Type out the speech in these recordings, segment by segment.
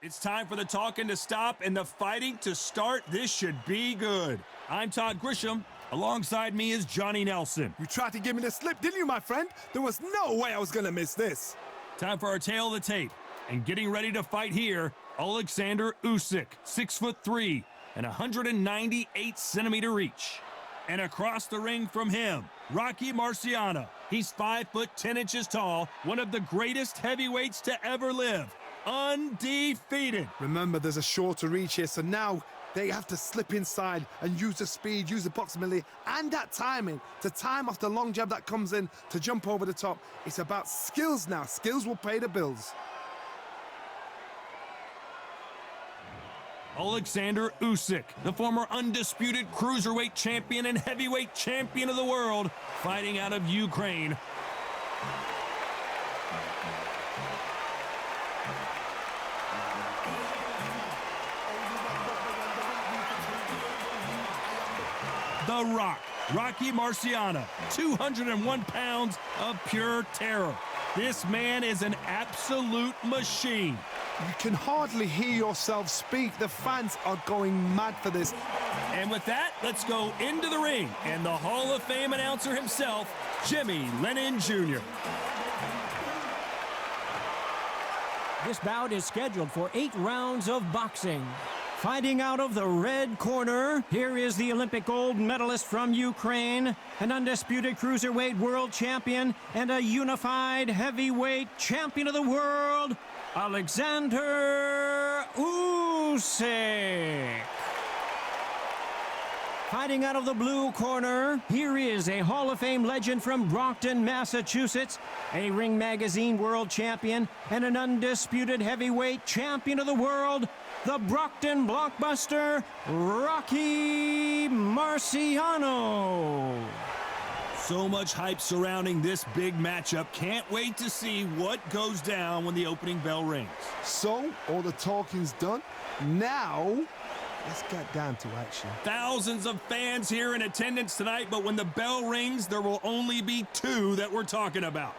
It's time for the talking to stop and the fighting to start. This should be good. I'm Todd Grisham. Alongside me is Johnny Nelson. You tried to give me the slip, didn't you, my friend? There was no way I was going to miss this. Time for our tale of the tape. And getting ready to fight here, Oleksandr Usyk, 6'3" and 198-centimeter reach. And across the ring from him, Rocky Marciano. He's 5'10" tall, one of the greatest heavyweights to ever live. Undefeated. Remember, there's a shorter reach here, so now they have to slip inside and use the speed, use the proximity, and that timing to time off the long jab that comes in to jump over the top. It's about skills now. Skills will pay the bills. Oleksandr Usyk, the former undisputed cruiserweight champion and heavyweight champion of the world, fighting out of Ukraine. The Rock, Rocky Marciano, 201 pounds of pure terror. This man is an absolute machine. You can hardly hear yourself speak. The fans are going mad for this. And with that, let's go into the ring and the Hall of Fame announcer himself, Jimmy Lennon Jr. This bout is scheduled for 8 rounds of boxing. Fighting out of the red corner, here is the Olympic gold medalist from Ukraine, an undisputed cruiserweight world champion, and a unified heavyweight champion of the world, Oleksandr Usyk. Fighting out of the blue corner, here is a Hall of Fame legend from Brockton, Massachusetts, a Ring Magazine world champion, and an undisputed heavyweight champion of the world, the Brockton blockbuster, Rocky Marciano. So much hype surrounding this big matchup. Can't wait to see what goes down when the opening bell rings. So, all the talking's done. Now, let's get down to action. Thousands of fans here in attendance tonight, but when the bell rings, there will only be 2 that we're talking about.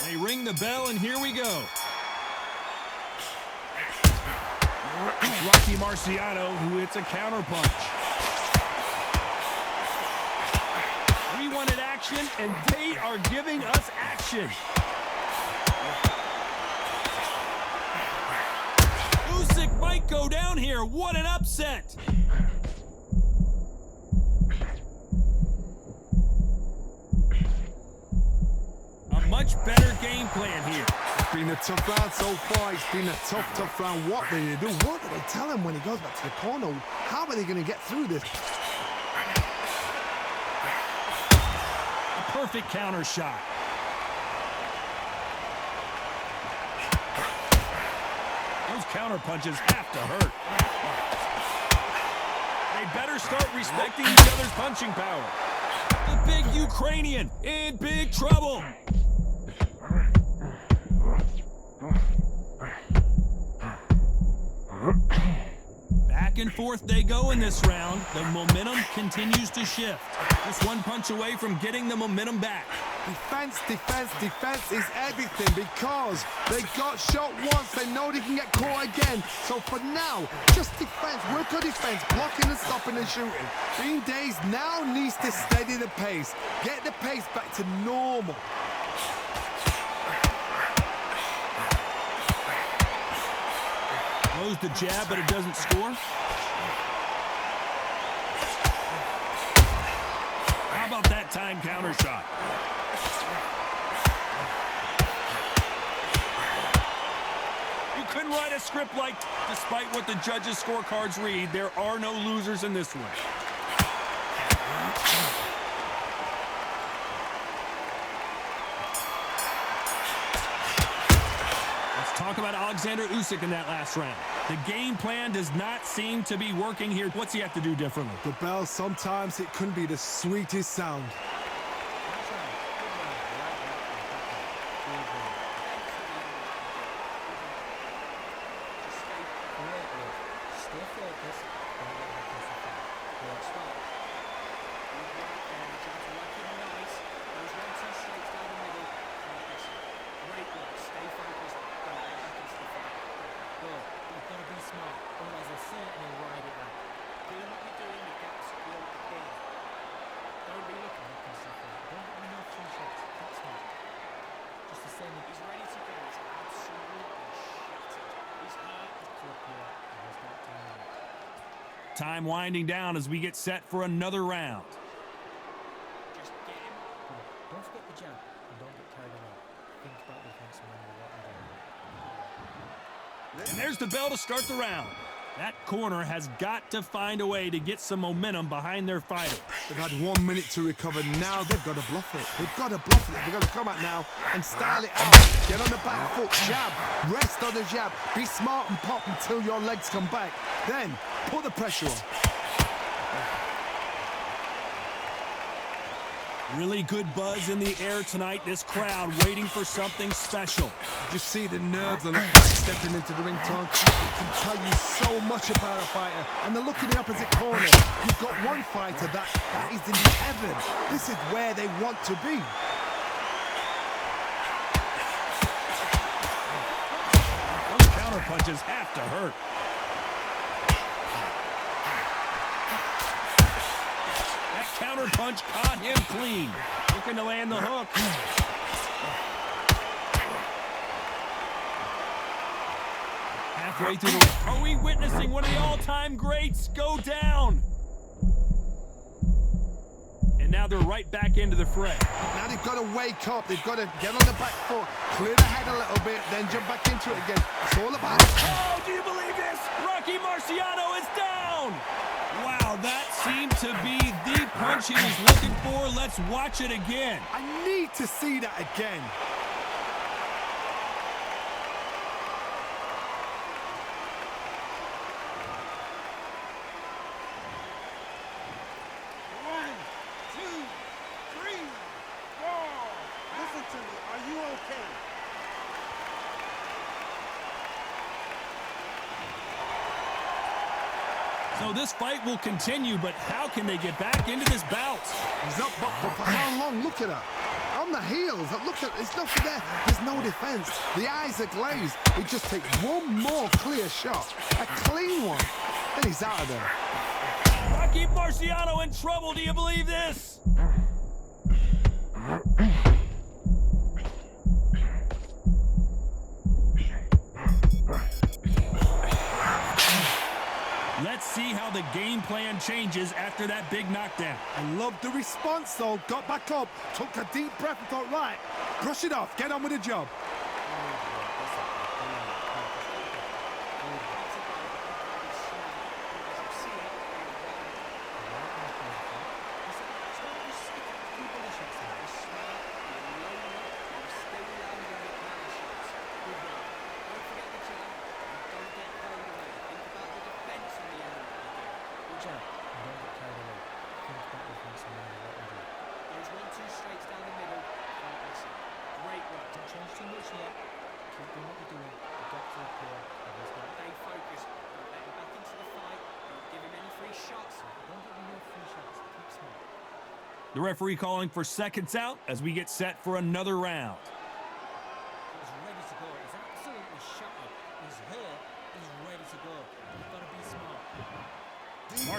They ring the bell, and here we go. It's Rocky Marciano who hits a counterpunch. We wanted action, and they are giving us action. Usyk might go down here. What an upset. A much better game plan here. It's been a tough round so far. It's been a tough round. What do they do? What do they tell him when he goes back to the corner? How are they going to get through this? A perfect counter shot. Those counter punches have to hurt. They better start respecting each other's punching power. The big Ukrainian in big trouble. Back and forth they go in this round. The momentum continues to shift. Just one punch away from getting the momentum back. Defense is everything because they got shot once. They know they can get caught again. So for now, just defense. Work on defense, blocking and stopping and shooting. Being dazed now needs to steady the pace. Get the pace back to normal. Throws the jab, but it doesn't score. How about that time counter shot? You couldn't write a script like, despite what the judges' scorecards read, there are no losers in this one. Talk about Oleksandr Usyk in that last round. The game plan does not seem to be working here. What's he have to do differently? The bell, sometimes it couldn't be the sweetest sound. Time winding down as we get set for another round. Just get him. Don't forget the jab and don't get carried away. Think about the defense and remember what you're doing. And there's the bell to start the round. That corner has got to find a way to get some momentum behind their fighter. They've had 1 minute to recover. Now they've got to bluff it. They've got to bluff it. They've got to come out now and style it out. Get on the back foot, jab. Rest on the jab. Be smart and pop until your legs come back. Then put the pressure on. Really good buzz in the air tonight. This crowd waiting for something special. Just see the nerves on that back stepping into the ring, Tom. It can tell you so much about a fighter. And the look in the opposite corner. You've got one fighter that is in heaven. This is where they want to be. Those counter punches have to hurt. That counter punch caught him clean. Looking to land the hook. Halfway through the... Are we witnessing one of the all-time greats go down? And now they're right back into the fray. Now they've got to wake up. They've got to get on the back foot, clear the head a little bit, then jump back into it again. It's all about... Oh, do you believe this? Rocky Marciano is down! Wow, that seemed to be the punch he was looking for. Let's watch it again. I need to see that again. One, two, three, four. Listen to me. Are you okay? So this fight will continue, but how can they get back into this bout? He's up, but for how long? Look at that. On the heels. Look at it's nothing there. There's no defense. The eyes are glazed. He just takes one more clear shot. A clean one. And he's out of there. Rocky Marciano in trouble. Do you believe this? Let's see how the game plan changes after that big knockdown. I love the response, though. Got back up, took a deep breath and thought, right, brush it off, get on with the job. The referee calling for seconds out as we get set for another round. He's ready to go. He's absolutely shattered. He's hurt. He's ready to go. You've got to be smart.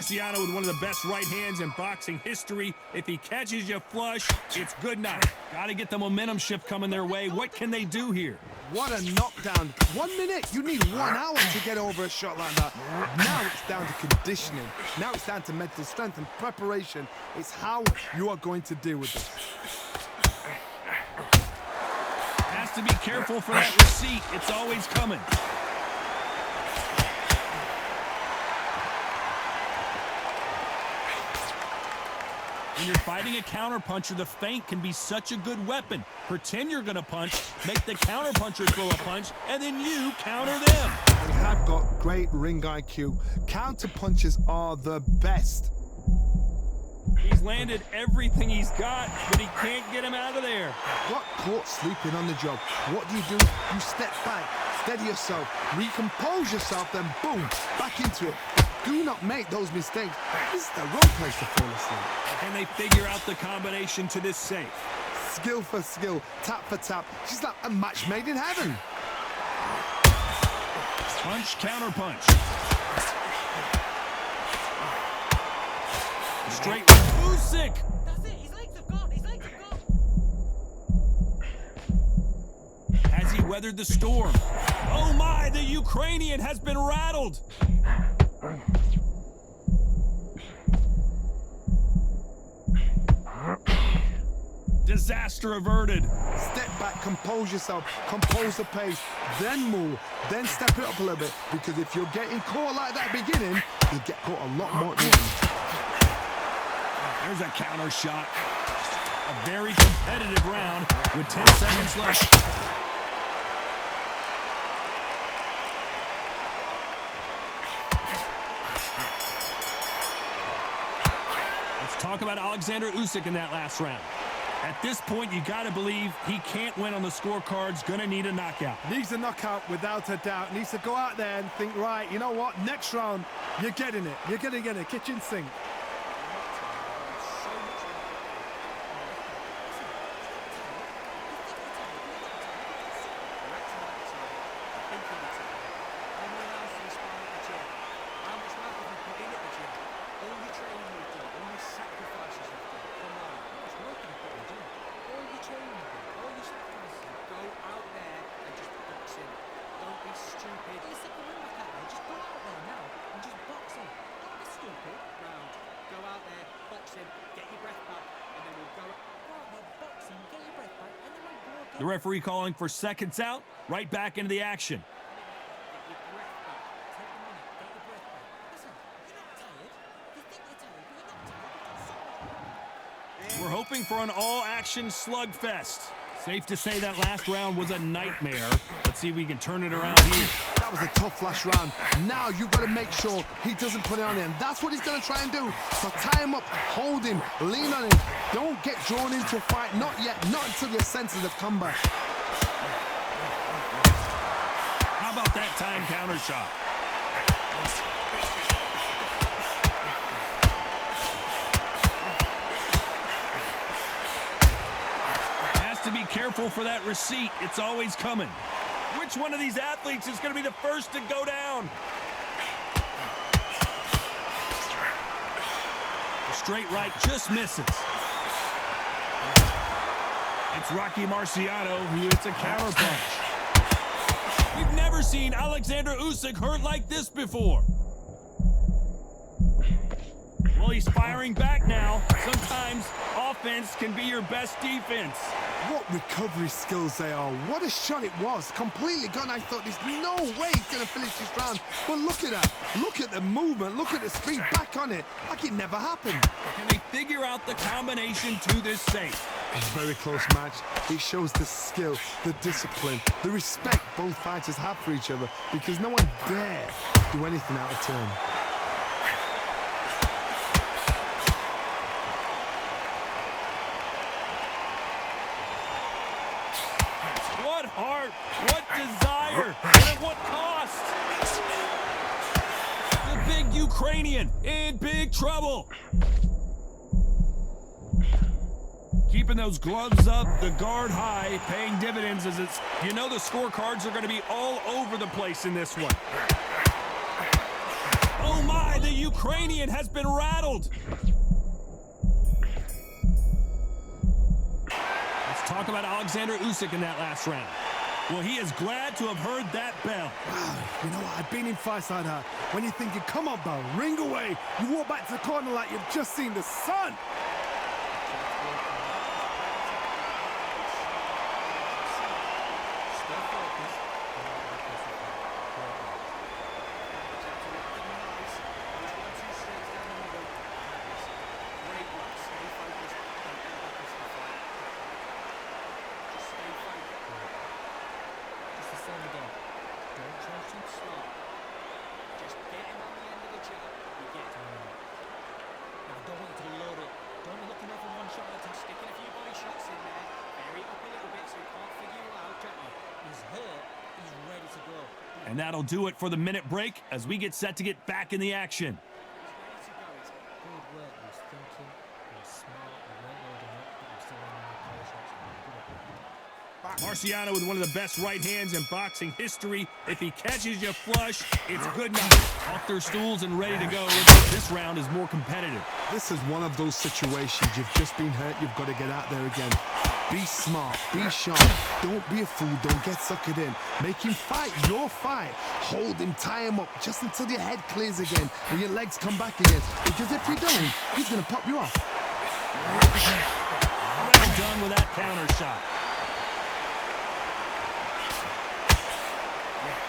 Marciano with one of the best right hands in boxing history. If he catches you flush, it's good night. Got to get the momentum shift coming their way. What can they do here? What a knockdown. 1 minute. You need 1 hour to get over a shot like that. Now it's down to conditioning. Now it's down to mental strength and preparation. It's how you are going to deal with this. Has to be careful for that receipt. It's always coming. When you're fighting a counterpuncher, the feint can be such a good weapon. Pretend you're going to punch, make the counterpuncher throw a punch, and then you counter them. They have got great ring IQ. Counter punches are the best. He's landed everything he's got, but he can't get him out of there. Got caught sleeping on the job. What do? You step back, steady yourself, recompose yourself, then boom, back into it. Do not make those mistakes. This is the wrong place to fall asleep. Can they figure out the combination to this safe? Skill for skill, tap for tap. She's like a match made in heaven. Punch, counter punch. Straight Usyk. That's it. His legs have gone. His legs have gone. Has he weathered the storm? Oh my, the Ukrainian has been rattled. disaster averted. Step back, compose yourself, compose the pace, then move, then step it up a little bit. Because if you're getting caught like that at the beginning, you'll get caught a lot more at the end. There's a counter shot. A very competitive round with 10 seconds left. Let's talk about Oleksandr Usyk in that last round. At this point, you got to believe he can't win on the scorecards. Going to need a knockout. Needs a knockout without a doubt. Needs to go out there and think, right, you know what? Next round, you're getting it. You're going to get a kitchen sink. The referee calling for seconds out, right back into the action. We're hoping for an all-action slugfest. Safe to say that last round was a nightmare. Let's see if we can turn it around here. That was a tough last round. Now you've got to make sure he doesn't put it on him. That's what he's going to try and do. So tie him up, hold him, lean on him. Don't get drawn into a fight. Not yet. Not until your senses have come back. How about that time counter shot? Has to be careful for that receipt. It's always coming. Which one of these athletes is going to be the first to go down? The straight right just misses. It's Rocky Marciano who hits a counter punch. We've never seen Oleksandr Usyk hurt like this before. Well, he's firing back now. Sometimes offense can be your best defense. What recovery skills they are. What a shot it was. Completely gone. I thought there's no way he's going to finish this round. But look at that. Look at the movement. Look at the speed. Back on it. Like it never happened. Can they figure out the combination to this safe? A very close match. It shows the skill, the discipline, the respect both fighters have for each other, because no one dare do anything out of turn. What heart, what desire, and at what cost? The big Ukrainian in big trouble. Keeping those gloves up, the guard high, paying dividends as it's, you know, the scorecards are going to be all over the place in this one. Oh my, the Ukrainian has been rattled. Let's talk about Oleksandr Usyk in that last round. Well, he is glad to have heard that bell. Wow, you know what? I've been in fights like that. When you're thinking, come on, bell, ring away. You walk back to the corner like you've just seen the sun. And that'll do it for the minute break as we get set to get back in the action. Marciano with one of the best right hands in boxing history. If he catches you flush, it's good enough. Off their stools and ready to go. This round is more competitive. This is one of those situations. You've just been hurt. You've got to get out there again. Be smart. Be sharp. Don't be a fool. Don't get suckered in. Make him fight your fight. Hold him. Tie him up just until your head clears again and your legs come back again. Because if you don't, he's going to pop you off. done with that counter shot.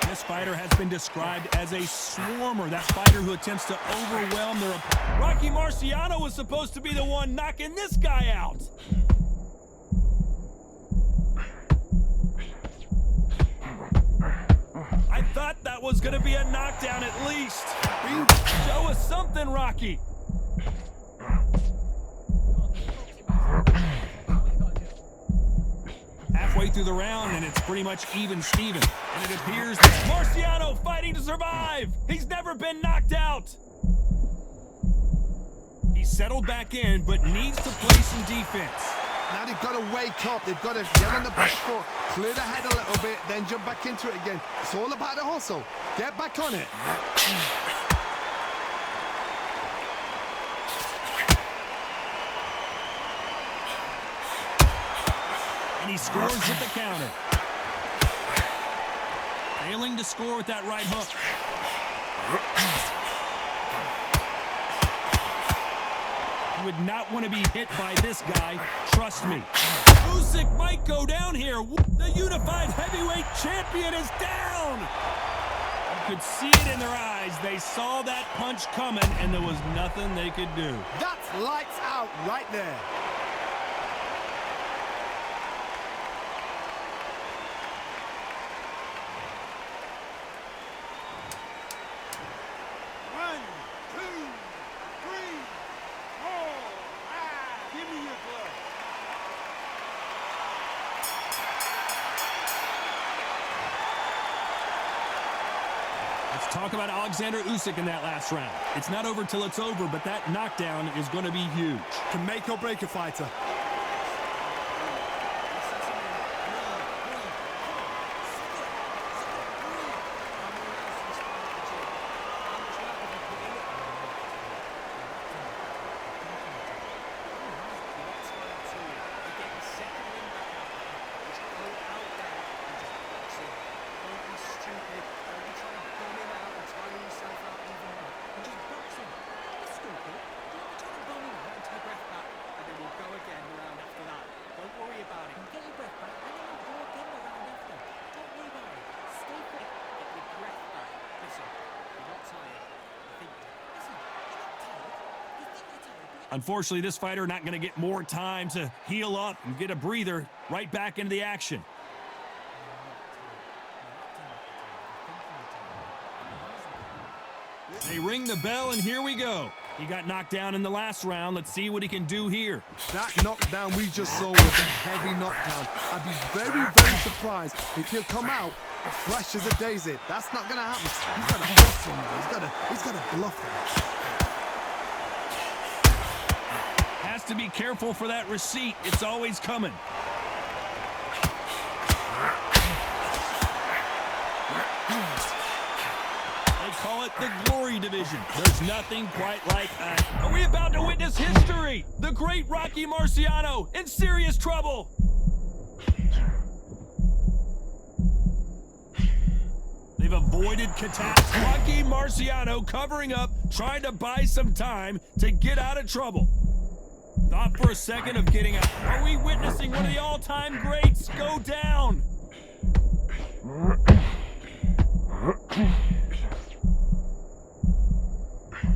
This fighter has been described as a swarmer. That fighter who attempts to overwhelm their opponent. Rocky Marciano was supposed to be the one knocking this guy out. I thought that was going to be a knockdown at least. Show us something, Rocky. Halfway through the round, and it's pretty much even Steven. And it appears that Marciano fighting to survive. He's never been knocked out. He's settled back in, but needs to play some defense. Now they've got to wake up. They've got to get on the back foot, clear the head a little bit, then jump back into it again. It's all about the hustle. Get back on it. And he scores with the counter. Failing to score with that right hook. You would not want to be hit by this guy, trust me. Usyk might go down here. The unified heavyweight champion is down. You could see it in their eyes. They saw that punch coming, and there was nothing they could do. That's lights out right there. Let's talk about Oleksandr Usyk in that last round. It's not over till it's over, but that knockdown is going to be huge. Can make or break a fighter. Unfortunately, this fighter not going to get more time to heal up and get a breather right back into the action. They ring the bell, and here we go. He got knocked down in the last round. Let's see what he can do here. That knockdown we just saw was a heavy knockdown. I'd be very, very surprised if he'll come out fresh as a daisy. That's not going to happen. He's got to bluff him. He's got to bluff him. Has to be careful for that receipt. It's always coming. They call it the glory division. There's nothing quite like that. Are we about to witness history? The great Rocky Marciano in serious trouble. They've avoided catastrophe. Rocky Marciano covering up, trying to buy some time to get out of trouble. Thought for a second of getting out. Are we witnessing one of the all-time greats go down?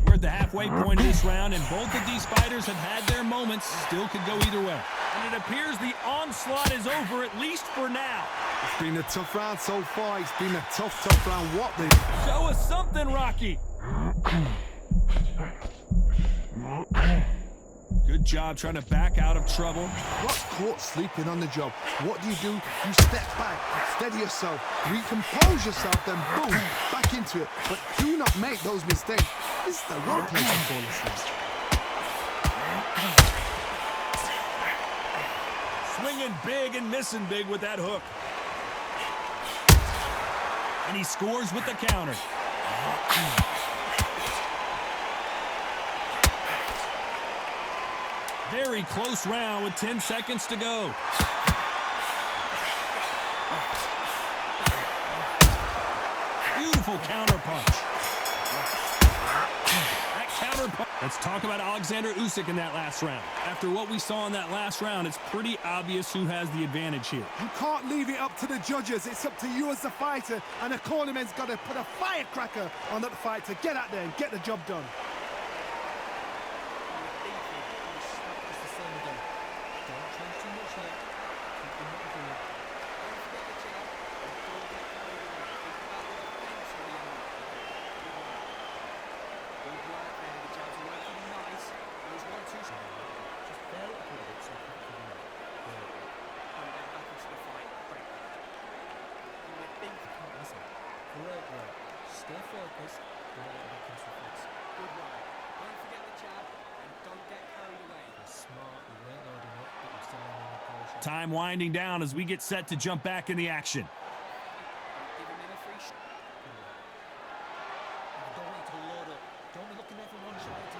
We're at the halfway point of this round, and both of these fighters have had their moments. Still could go either way. And it appears the onslaught is over, at least for now. It's been a tough round so far. It's been a tough round. What the... Show us something, Rocky. Good job trying to back out of trouble. What's caught sleeping on the job? What do? You step back, steady yourself, recompose yourself, then boom, back into it. But do not make those mistakes. This is the wrong place to fall asleep. Swinging big and missing big with that hook. And he scores with the counter. Very close round with 10 seconds to go. Beautiful counter punch. That counter Let's talk about Oleksandr Usyk in that last round. After what we saw in that last round, it's pretty obvious who has the advantage here. You can't leave it up to the judges. It's up to you as the fighter, and the cornerman's got to put a firecracker on that fight to get out there and get the job done. Stay focused, don't let it become reflex. Good ride. Don't forget the jab and don't get carried away. You're smart, you weren't loading up, but you're still in the position. Time winding down as we get set to jump back in the action. Don't give him any free shot. Don't want to load up. Don't be looking there for one shot at a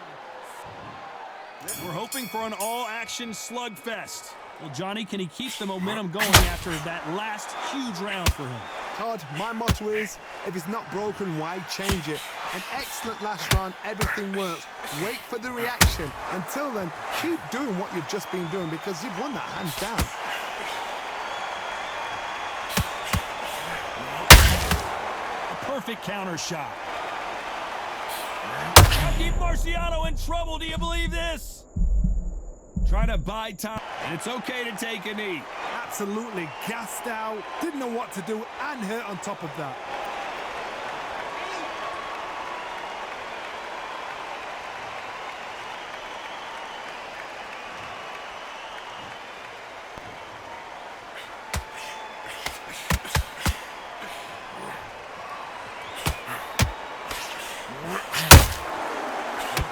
time. We're hoping for an all-action slugfest. Well, Johnny, can he keep the momentum going after that last huge round for him? Todd, my motto is, if it's not broken, why change it? An excellent last round, everything works. Wait for the reaction. Until then, keep doing what you've just been doing because you've won that hands down. A perfect counter shot. Keep Marciano in trouble, do you believe this? Try to buy time, and it's okay to take a knee. Absolutely gassed out, didn't know what to do, and hurt on top of that.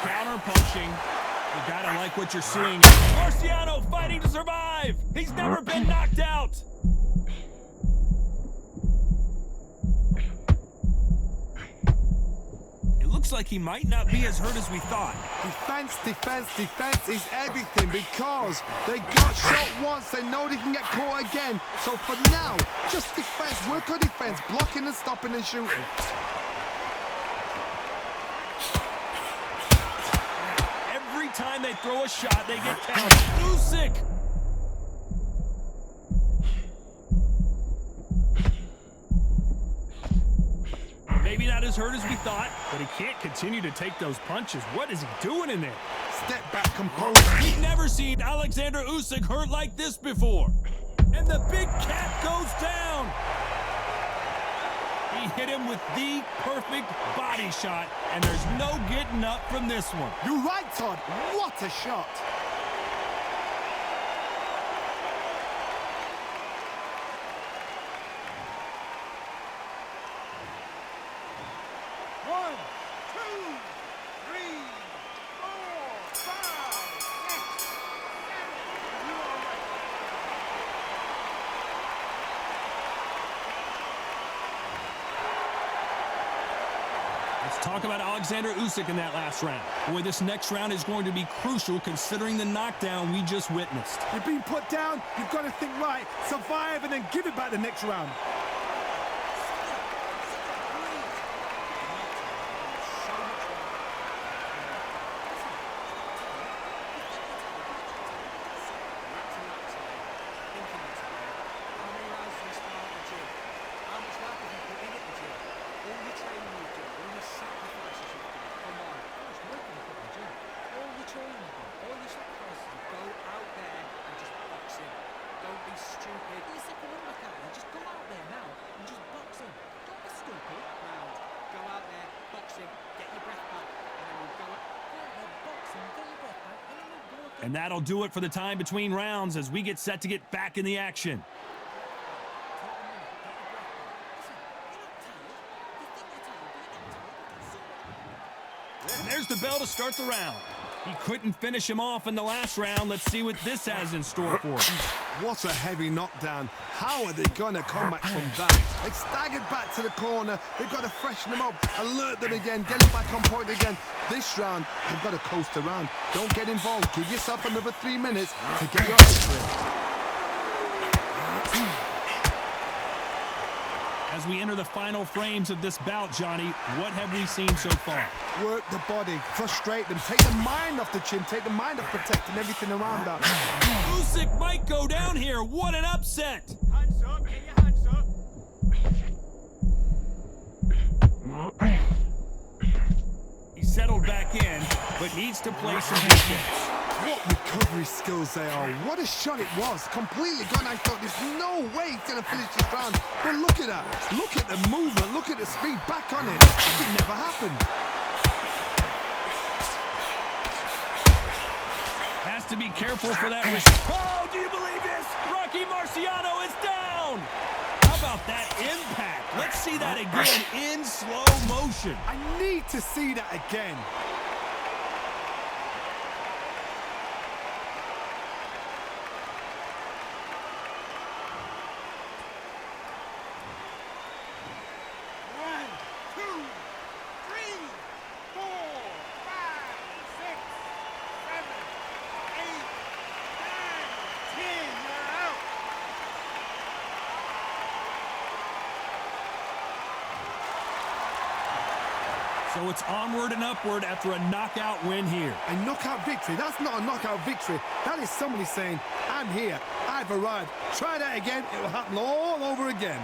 Counter punching. You gotta like what you're seeing. Marciano fighting to survive. He's never been knocked out. It looks like he might not be as hurt as we thought. Defense, defense, defense is everything because they got shot once, they know they can get caught again. So for now, just defense, work on defense, blocking and stopping and shooting. Every time they throw a shot, they get countered. Usyk! Maybe not as hurt as we thought, but he can't continue to take those punches. What is he doing in there? Step back, composed. We've never seen Oleksandr Usyk hurt like this before. And the big cat goes down. He hit him with the perfect body shot, and there's no getting up from this one. You're right, Todd. What a shot. One, two, three, four, five, six, seven. You are ready. Let's talk about Oleksandr Usyk in that last round. Boy, this next round is going to be crucial considering the knockdown we just witnessed. You've been put down, you've got to think right, survive and then give it back the next round. And that'll do it for the time between rounds as we get set to get back in the action. And there's the bell to start the round. He couldn't finish him off in the last round. Let's see what this has in store for us. What a heavy knockdown. How are they going to come back from that? They staggered back to the corner. They've got to freshen them up, alert them again, get them back on point again. This round, they've got to coast around. Don't get involved. Give yourself another 3 minutes to get your head straight. As we enter the final frames of this bout, Johnny, what have we seen so far? Work the body, frustrate them, take the mind off the chin, take the mind off protecting everything around that. Usyk might go down here. What an upset! Hands up, get your hands up. He settled back in, but needs to play some defense. What recovery skills they are. What a shot it was. Completely gone. I thought there's no way he's going to finish this round. But look at that. Look at the movement. Look at the speed. Back on it. It never happened. Has to be careful for that. Oh, do you believe this? Rocky Marciano is down. How about that impact? Let's see that again in slow motion. I need to see that again. One, two, three, 4, 5, 6, 7, 8, 9, 10. You're out. So it's onward and upward after a knockout win here. A knockout victory. That's not a knockout victory. That is somebody saying, I'm here. I've arrived. Try that again. It will happen all over again.